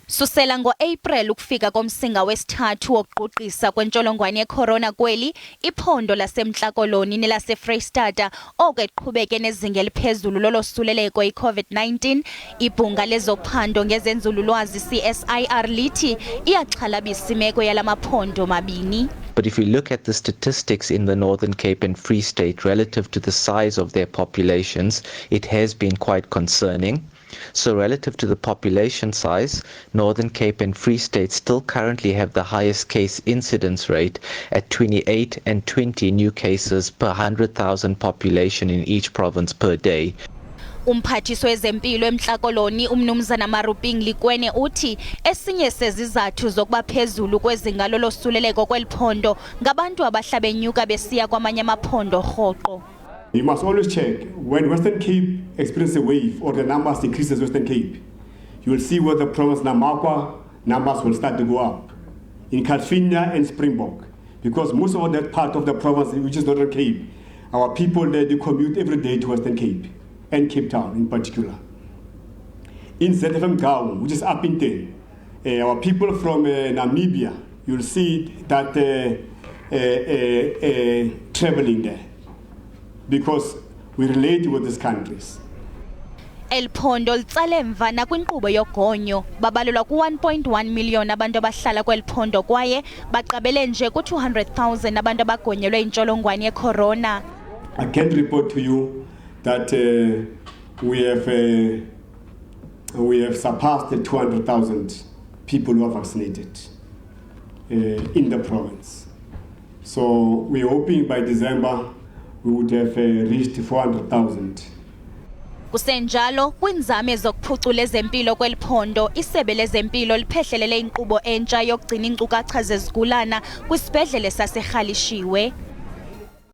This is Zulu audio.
Susela ngo-April ukufika komsinga wesithathu wokuquqisa kwentsholongwane yecorona kweli, iphondo laseMntla Koloni naseFreystata okuqhubeke nezinga eliphezulu lolosuleleko i-COVID-19, Ibhunga lezophando ngezenzululwazi iCSIR lithi iyaxhalabisa imeko yala maphondo mabini. But if we look at the statistics in the Northern Cape and Free State relative to the size of their populations, it has been quite concerning. So relative to the population size, Northern Cape and Free State still currently have the highest case incidence rate at 28 and 20 new cases per 100,000 population in each province per day. Umphathiswa wezempilo eMntla Koloni umnumzana Maruping Likwene uthi esinye sezizathu zokuba phezulu kwezinga lolosuleleko kweliphondo ngabantu abahlabenyuka besiya kwamanye amaphondo rhoqo. You must always check when Western Cape experiences a wave or the numbers increases Western Cape. You will see where the province Namakwa numbers will start to go up. In Kalfinya and Springbok, because most of that part of the province, which is Northern Cape, our people there, they commute every day to Western Cape and Cape Town in particular. In ZFM Gaon, which is up in Ten, our people from Namibia, you'll see that traveling there, because we relate with these countries. El phondo litsale emva nakwinkqubo yogonyo babalelwa ku-1.1 million abantu abahlala kweli phondo kwaye baqabele nje ku-200,000 abantu abagonyelwe intsholongwane yecorona. I can report to you that we have surpassed the 200,000 people who are vaccinated in the province. So we're hoping by December we would have reached 400,000. Kusenjalo kwinzame zokuphucula ezempilo kweli phondo, isebe lezempilo liphehlelele inkqubo entsha yokugcina iinkcukacha zezigulana kwisibhedlele saserhalishiwe.